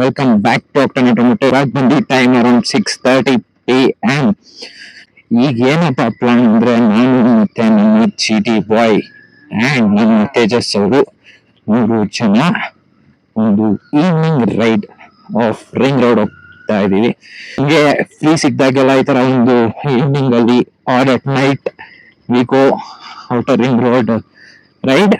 Welcome back to ಆಪ್ಟೋಮೆಟೋಮೋಟಿವ್. ಇವಾಗ ಬಂದು time around 6:30 PM. ಈಗ ಏನಪ್ಪ ಪ್ಲಾನ್ ಅಂದ್ರೆ, ನಾನು ಮತ್ತೆ ನಮ್ಮ ಚೀಟಿ ಬಾಯ್ ಅಂಡ್ ನಮ್ಮ ತೇಜಸ್ ಅವರು 3 ಜನ ಒಂದು evening ride of ring road ಹೋಗ್ತಾ ಇದೀವಿ. ಹಂಗೆ ಫ್ರೀ ಸಿಕ್ದಾಗೆಲ್ಲ ಈ ತರ ಒಂದು ಈವ್ನಿಂಗ್ ಅಲ್ಲಿ or at night we go outer ring road ride.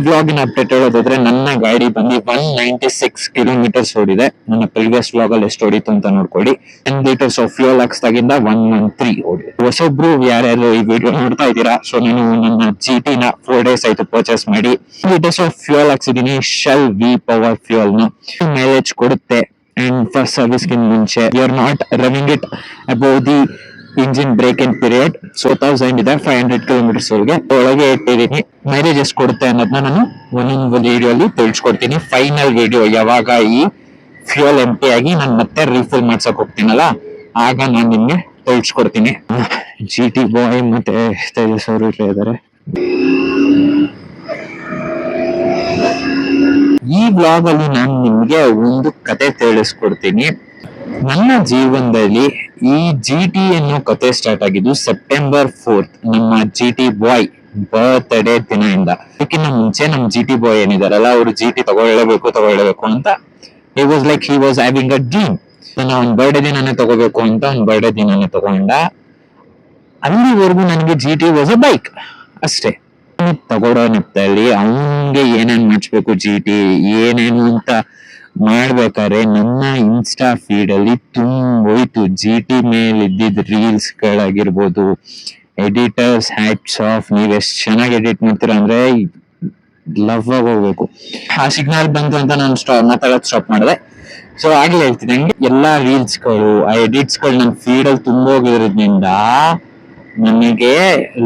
ವ್ಲಾಗಿನ ಅಪ್ಡೇಟ್ ಹೇಳೋದಾದ್ರೆ, ನನ್ನ ಗಾಡಿ ಬಂದು 196 ಕಿಲೋಮೀಟರ್ಸ್ ಓಡಿದೆ. ನನ್ನ ಪ್ರೀವಿಯಸ್ ವ್ಲಾಗ್ ಅಲ್ಲಿ ಎಷ್ಟು ಓಡಿತು ಅಂತ ನೋಡ್ಕೊಳ್ಳಿ. 10 ಲೀಟರ್ಸ್ ಆಫ್ ಫ್ಯೂಯಲ್ ಹಾಕ್ಸ್ದಾಗಿಂದ 113 ಓಡಿದೆ. ಹೊಸೊಬ್ರು ಯಾರ್ಯಾರು ಈ ವಿಡಿಯೋ ನೋಡ್ತಾ ಇದ್ದೀರಾ, ಸೊ ನಾನು ನನ್ನ GT ನ 4 days ಆಯ್ತು ಪರ್ಚೇಸ್ ಮಾಡಿ. ಲೀಟರ್ಸ್ ಆಫ್ ಫ್ಯೂಯಲ್ ಹಾಕ್ಸಿದೀನಿ, ಶೆಲ್ ವಿ ಪವರ್ ಫ್ಯೂಯಲ್ ನ. ಮೈಲೇಜ್ ಕೊಡುತ್ತೆ. ಅಂಡ್ ಫಸ್ಟ್ ಸರ್ವಿಸ್ಗೆ ಮುಂಚೆ you are not running it above the engine break in period. So 1000 ಇದೆ, 500 ಕಿಲೋಮೀಟರ್ಸ್ ಒಳಗೆ ಇಟ್ಟಿದ್ದೀನಿ. ಮೈಲೇಜ್ ಎಷ್ಟು ಕೊಡುತ್ತೆ ಅನ್ನೋದನ್ನ ನಾನು ಒಂದೊಂದು ವಿಡಿಯೋ ಅಲ್ಲಿ ತಿಳಿಸ್ಕೊಡ್ತೀನಿ. ಫೈನಲ್ ವಿಡಿಯೋ ಯಾವಾಗ ಈ ಫ್ಯೂಯಲ್ ಎಂಟಿ ಆಗಿ ನಾನು ಮತ್ತೆ ರೀಫಿಲ್ ಮಾಡ್ಸಕ್ ಹೋಗ್ತೀನಲ್ಲ, ಆಗ ನಾನು ನಿಮ್ಗೆ ತಿಳಿಸ್ಕೊಡ್ತೀನಿ. GT ಬಾಯ್ ಮತ್ತೆ ತೇಜಸ್ ಅವರು ಇದ್ದಾರೆ. ಈ ಬ್ಲಾಗ್ ಅಲ್ಲಿ ನಾನು ನಿಮ್ಗೆ ಒಂದು ಕತೆ ತಿಳಿಸ್ಕೊಡ್ತೀನಿ. ನನ್ನ ಜೀವನದಲ್ಲಿ ಈ GT ಅನ್ನೋ ಕತೆ ಸ್ಟಾರ್ಟ್ ಆಗಿದ್ದು September 4th, ನಮ್ಮ GT ಬಾಯ್ ಬರ್ತ್ಡೇ ದಿನದಿಂದ. ಅದಕ್ಕಿಂತ ಮುಂಚೆ ನಮ್ಮ GT ಬಾಯ್ ಏನಿದಾರಲ್ಲ, ಅವರು GT ತಗೊಳ್ಳೇಬೇಕು ಅಂತ he was having a dream. ಅವ್ನ ಬರ್ಡೇ ದಿನಾನೇ ತಗೋಬೇಕು ಅಂತ ಅವ್ನ ಬರ್ಡೇ ದಿನಾನೇ ತಗೊಂಡ. ಅಲ್ಲಿವರೆಗೂ ನನಗೆ GT ವಾಸ್ ಅ ಬೈಕ್ ಅಷ್ಟೇ. ತಗೊಳ್ಳೋ ನೆಪದಲ್ಲಿ ಅವನ್ಗೆ ಏನೇನ್ ಮಾಡಿಸ್ಬೇಕು, GT ಏನೇನು ಅಂತ ಮಾಡ್ಬೇಕಾದ್ರೆ ನನ್ನ ಇನ್ಸ್ಟಾ ಫೀಡ್ ಅಲ್ಲಿ ತುಂಬೋಯ್ತು GT ಮೇಲೆ ಇದ್ದಿದ್ ರೀಲ್ಸ್ ಗಳಾಗಿರ್ಬೋದು. ಎಡಿಟರ್ಸ್ ಹ್ಯಾಟ್ಸ್ ಆಫ್, ನೀವ್ ಎಷ್ಟ್ ಚೆನ್ನಾಗಿ ಎಡಿಟ್ ಮಾಡ್ತೀರಾ ಅಂದ್ರೆ ಲವ್ ಆಗಿ ಹೋಗ್ಬೇಕು. ಆ ಸಿಗ್ನಲ್ ಬಂತು ಅಂತ ನಾನು ಮಾತಾಡೋದು ಸ್ಟಾಪ್ ಮಾಡಿದೆ. ಸೊ ಆಗ್ಲೇ ಹೇಳ್ತೀನಿ, ಹಂಗೆ ಎಲ್ಲಾ ರೀಲ್ಸ್ ಗಳು, ಆ ಎಡಿಟ್ಸ್ ಗಳು ನನ್ನ ಫೀಡ್ ಅಲ್ಲಿ ತುಂಬೋಗಿರೋದ್ರಿಂದ ನನಗೆ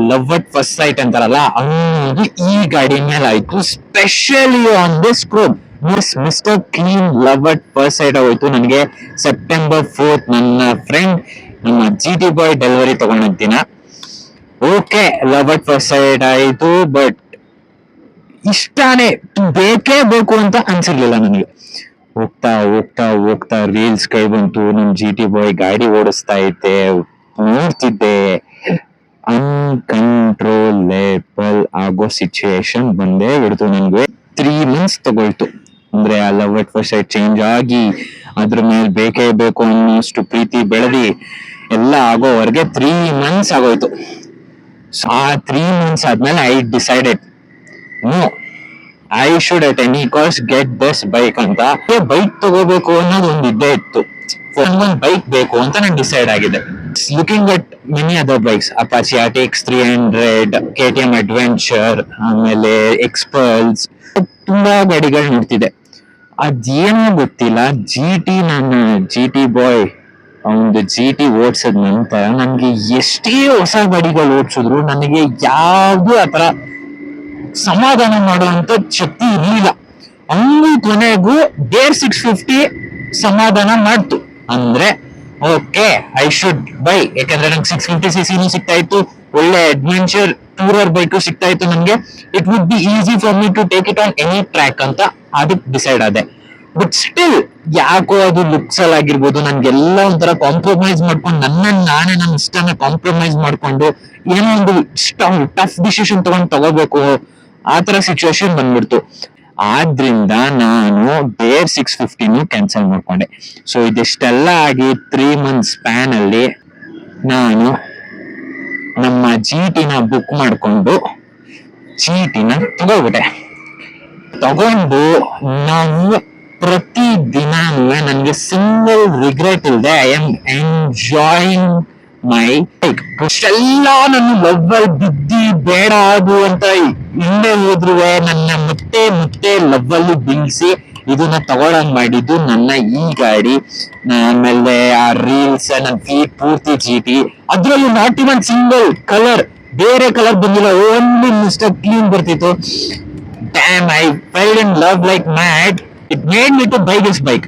ಲವ್ ಅಟ್ ಫಸ್ಟ್ ಸೈಟ್ ಅಂತಾರಲ್ಲ, ಅವನು ಈ ಗಾಡಿ ಮೇಲೆ ಆಯ್ತು. Specially on this Chrome mister clean love at first side ಆಗೋಯ್ತು ನನಗೆ. September 4th ನನ್ನ ಫ್ರೆಂಡ್ ನಮ್ಮ GT ಬಾಯ್ ಡೆಲಿವರಿ ತಗೊಂಡ್ ದಿನ. Okay, love at first side ಆಯ್ತು, ಬಟ್ ಇಷ್ಟಾನೇ ಬೇಕೇ ಬೇಕು ಅಂತ ಅನ್ಸಿರ್ಲಿಲ್ಲ ನನಗೆ. ಹೋಗ್ತಾ ಹೋಗ್ತಾ ಹೋಗ್ತಾ ರೀಲ್ಸ್ ಗಳು ಬಂತು. ನಮ್ GT ಬಾಯ್ ಗಾಡಿ ಓಡಿಸ್ತಾ ಇದ್ದೆ, ನೋಡ್ತಿದ್ದೆ. ಅನ್ಕಂಟ್ರೋಲೇಬಲ್ ಆಗೋ ಸಿಚುಯೇಷನ್ ಬಂದೇ ಬಿಡ್ತು. ನನ್ಗೆ 3 months ತಗೊಳ್ತು. ಅಂದ್ರೆ ಆ love at first side change ಆಗಿ ಅದ್ರ ಮೇಲೆ ಬೇಕೇ ಬೇಕು ಅನ್ನೋಷ್ಟು ಪ್ರೀತಿ ಬೆಳೆದಿ ಎಲ್ಲ ಆಗೋವರೆಗೆ 3 months ಆಗೋಯ್ತು. ಆ 3 months ಆದ್ಮೇಲೆ I decided, no, I should at any cost get this bike ಅಂತ. ಬೈಕ್ ತಗೋಬೇಕು ಅನ್ನೋದು ಒಂದು ಇದ್ದೇ ಇತ್ತು. ಒಂದು ಬೈಕ್ ಬೇಕು ಅಂತ ನಾನು ಡಿಸೈಡ್ ಆಗಿದೆ. Looking at many other bikes, Apache RTX 300, KTM adventure, ಆಮೇಲೆ ಎಕ್ಸ್ಪಲ್ಸ್, ತುಂಬಾ ಗಾಡಿಗಳು ನೋಡ್ತಿದ್ದೆ. ಅದೇನೋ ಗೊತ್ತಿಲ್ಲ, ನಾನು GT ಬಾಯ್ ಒಂದು GT ಓಡಿಸಿದ ನಂತರ ನನ್ಗೆ ಎಷ್ಟೇ ಹೊಸ ಗಾಡಿಗಳು ಓಡಿಸಿದ್ರು ನನಗೆ ಯಾವ್ದು ಆತರ ಸಮಾಧಾನ ಮಾಡುವಂತ ಶಕ್ತಿ ಇರ್ಲಿಲ್ಲ. ಹಂಗೂ ಕೊನೆಗೂ ಡೇರ್ 650 ಸಮಾಧಾನ ಮಾಡ್ತು. ಅಂದ್ರೆ ಓಕೆ, ಐ ಶುಡ್ ಬೈ. ಯಾಕಂದ್ರೆ ನಂಗೆ 650cc ಸಿಗ್ತಾ ಇತ್ತು, ಒಳ್ಳೆ ಅಡ್ವೆಂಚರ್ ಟೂರರ್ ಬೈಕ್ ಸಿಗ್ತಾ ಇತ್ತು ನನ್ಗೆ. It would be easy for me to take it on any track ಅಂತ ಅದಕ್ಕೆ ಡಿಸೈಡ್ ಆದೆ. ಬಟ್ ಸ್ಟಿಲ್ ಯಾಕೋ ಅದು ಲುಕ್ಸ್ ಅಲ್ಲಿ ಆಗಿರ್ಬೋದು, ನನ್ಗೆಲ್ಲ ಒಂಥರ ಕಾಂಪ್ರಮೈಸ್ ಮಾಡ್ಕೊಂಡು ನಾನೇ ನನ್ನ ಇಷ್ಟನ ಕಾಂಪ್ರಮೈಸ್ ಮಾಡ್ಕೊಂಡು ಏನೋ ಒಂದು ಟಫ್ ಡಿಸಿಷನ್ ತಗೋಬೇಕು ಆ ತರ ಸಿಚುವೇಶನ್ ಬಂದ್ಬಿಡ್ತು. ಆದ್ರಿಂದ ನಾನು ಡೇರ್ 650 ಕ್ಯಾನ್ಸಲ್ ಮಾಡ್ಕೊಂಡೆ. ಸೊ ಇದಿಷ್ಟೆಲ್ಲ ಆಗಿ 3 months ಸ್ಪ್ಯಾನ್ ಅಲ್ಲಿ ನಾನು ನಮ್ಮ GT ನ ಬುಕ್ ಮಾಡ್ಕೊಂಡು GT ನ ತಗೋಬಿಟ್ಟೆ. ತಗೊಂಡು ನಾವು ಪ್ರತಿ ದಿನಾನು ನನ್ಗೆ ಸಿಂಗಲ್ ರಿಗ್ರೆಟ್ ಇಲ್ಲದೆ I am enjoying my bike. ಅಷ್ಟೆಲ್ಲ ನನ್ನ ಲವ್ವಲ್ ಬಿದ್ದಿ ಬೇಡ ಅದು ಅಂತ ಹಿಂದೆ ಹೋದ್ರು ನನ್ನ ಮತ್ತೆ ಲವ್ವಲ್ಲಿ ಬೀಳ್ಸಿ ಇದನ್ನ ತಗೊಳಂಗ್ ಮಾಡಿದ್ದು ನನ್ನ ಈ ಗಾಡಿ. ಆಮೇಲೆ ಆ ರೀಲ್ಸ್, ನನ್ನ ಫೀಟ್ ಪೂರ್ತಿ GT, ಅದ್ರಲ್ಲೂ ನಾಟ್ ಇವನ್ ಸಿಂಗಲ್ ಕಲರ್, ಬೇರೆ ಕಲರ್ ಬಂದಿಲ್ಲ, ಓನ್ಲಿ ಮಿಸ್ಟರ್ ಕ್ಲೀನ್ ಬರ್ತಿತ್ತು. Damn, I fell in love like mad. It made me to buy this bike.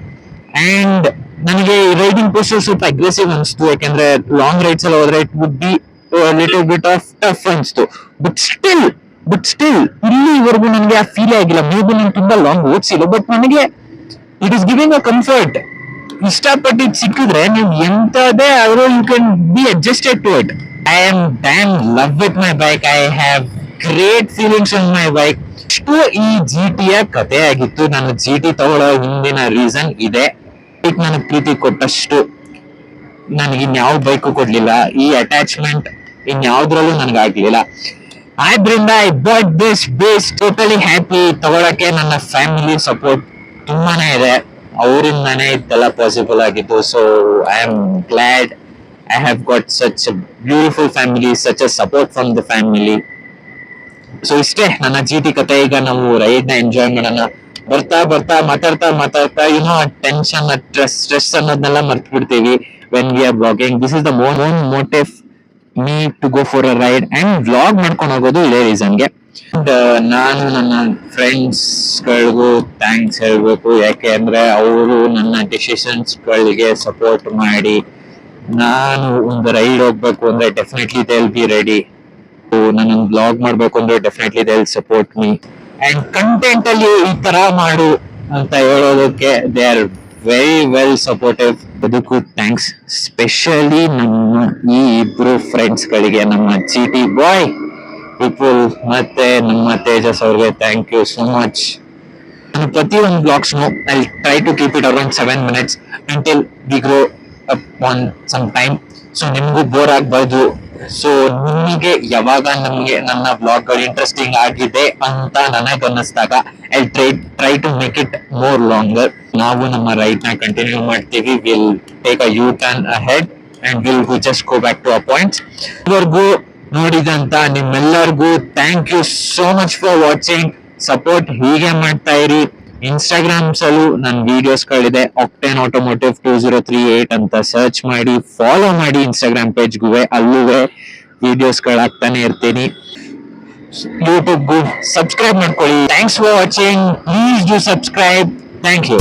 And ನನಗೆ ರೈಡಿಂಗ್ ಪೋಸ್ಟರ್ ಸ್ವಲ್ಪ ಅಗ್ರೆಸಿವ್ ಅನಿಸ್ತು. ಯಾಕಂದ್ರೆ ಲಾಂಗ್ ರೈಡ್ಸ್ ಎಲ್ಲ ಹೋದ್ರೆ it would be little bit of tough ಅನಿಸ್ತು. But still ಇಲ್ಲಿವರೆಗೂ ನನಗೆ ಆ ಫೀಲ್ ಆಗಿಲ್ಲ. ಮೇ ಬಿ ನಾನು ತುಂಬಾ ಲಾಂಗ್ ಓಡಿಸಿಲ್ಲ, ಬಟ್ ನನಗೆ it is giving a comfort. ಇಷ್ಟಪಟ್ಟಿದ್ ಸಿಕ್ಕಿದ್ರೆ ನೀವು ಎಂತದೇ ಆದ್ರೂ you can be adjusted to it. I am damn love with my bike. I have great feelings on my bike. ಇಷ್ಟು ಈ ಜಿ ಟಿಯ ಕಥೆ ಆಗಿತ್ತು. ನಾನು ಜಿ ಟಿ ತಗೊಳ್ಳೋ ಹಿಂದಿನ ರೀಸನ್ ಇದೆ. ಬೈಕ್ ನನಗೆ ಪ್ರೀತಿ ಕೊಟ್ಟಷ್ಟು ನನಗೆ ಇನ್ಯಾವ ಬೈಕು ಕೊಡ್ಲಿಲ್ಲ. ಈ ಅಟ್ಯಾಚ್ಮೆಂಟ್ ಇನ್ಯಾವ್ದ್ರಲ್ಲೂ ನನಗಾಗ್ಲಿಲ್ಲ. ಆದ್ರಿಂದ I bought this base totally happy. ತಗೊಳಕ್ಕೆ ನನ್ನ ಫ್ಯಾಮಿಲಿ ಸಪೋರ್ಟ್ ತುಂಬಾನೇ ಇದೆ. ಅವರಿಂದಾನೇ ಇದೆಲ್ಲ ಪಾಸಿಬಲ್ ಆಗಿದ್ದು. So I am glad I have got such beautiful family, such a support from the family. So ಇಷ್ಟೇ ನನ್ನ ಜಿ ಟಿ ಕತೆ. ಈಗ ನಾವು ರೈಡ್ ನ ಎಂಜಾಯ್ ಮಾಡೋಣ. ಬರ್ತಾ ಬರ್ತಾ ಮಾತಾಡ್ತಾ ಟೆನ್ಷನ್, ಸ್ಟ್ರೆಸ್ ಅನ್ನೋದನ್ನೆಲ್ಲ ಮರ್ತು ಬಿಡ್ತೀವಿ when we are blogging. This is the own motive me to go for a ride and vlog ಮಾಡ್ಕೊಂಡು ಹೋಗೋದು ಇದೇ ರೀಸನ್ಗೆ. ನಾನು ನನ್ನ ಫ್ರೆಂಡ್ಸ್ ಗಳಿಗೂ ಥ್ಯಾಂಕ್ಸ್ ಹೇಳ್ಬೇಕು. ಯಾಕೆ ಅಂದ್ರೆ ಅವರು ನನ್ನ ಡಿಸಿಷನ್ಸ್ ಗಳಿಗೆ ಸಪೋರ್ಟ್ ಮಾಡಿ, ನಾನು ಒಂದು ರೈಡ್ ಹೋಗ್ಬೇಕು ಅಂದ್ರೆ definitely they will be ready. ನಾನು ಬ್ಲಾಗ್ ಮಾಡ್ಬೇಕು ಅಂದ್ರೆ definitely they will support me. And content ಅಲ್ಲಿ ಈ ತರ ಮಾಡು ಅಂತ ಹೇಳೋದಕ್ಕೆ they are very well supportive. ಅದಕ್ಕೂ ಥ್ಯಾಂಕ್ಸ್. ಸ್ಪೆಷಲಿ ನಮ್ಮ ಈ ಇಬ್ರು ಫ್ರೆಂಡ್ಸ್ ಗಳಿಗೆ, ನಮ್ಮ ಜಿ ಟಿ ಬಾಯ್ ವಿಪುಲ್ ಮತ್ತೆ ನಮ್ಮ ತೇಜಸ್ ಅವ್ರಿಗೆ ಥ್ಯಾಂಕ್ ಯು ಸೋ ಮಚ್. ನಾನು ಪ್ರತಿಯೊಂದು ಬ್ಲಾಗ್ಸ್ನು I try to keep it around 7 minutes until we grow up on some time. So ನಿಮ್ಗೂ ಬೋರ್ ಆಗ್ಬಾರ್ದು. ಸೊ ನಿಮಗೆ ಯಾವಾಗ ನಮ್ಗೆ ನನ್ನ ಬ್ಲಾಗ್ಗಳು ಇಂಟ್ರೆಸ್ಟಿಂಗ್ ಆಗಿದೆ ಅಂತ ನನಗೆ ಅನ್ನಿಸ್ದಾಗ I try to make it more longer. ನಾವು ನಮ್ಮ ರೈಡ್ ನ ಕಂಟಿನ್ಯೂ ಮಾಡ್ತೀವಿ. Will take a U turn ahead and will just go back to a points. ಇದುವರೆಗೂ ನೋಡಿದಂತ ನಿಮ್ಮೆಲ್ಲರಿಗೂ thank you so much for watching. Support ಹೀಗೆ ಮಾಡ್ತಾ ಇರಿ. ಇನ್ಸ್ಟಾಗ್ರಾಮ್ಸ್ ಅಲ್ಲೂ ನನ್ನ ವಿಡಿಯೋಸ್ ಗಳಿದೆ. ಆಕ್ಟೇನ್ ಆಟೋಮೋಟಿವ್ 2038 ಅಂತ ಸರ್ಚ್ ಮಾಡಿ ಫಾಲೋ ಮಾಡಿ. ಇನ್ಸ್ಟಾಗ್ರಾಮ್ ಪೇಜ್ಗೂ ಅಲ್ಲೂ ವಿಡಿಯೋಸ್ ಗಳಾಗ್ತಾನೆ ಇರ್ತೀನಿ. ಯೂಟ್ಯೂಬ್ಗೂ ಸಬ್ಸ್ಕ್ರೈಬ್ ಮಾಡ್ಕೊಳ್ಳಿ. Thanks for watching. Please do subscribe. Thank you.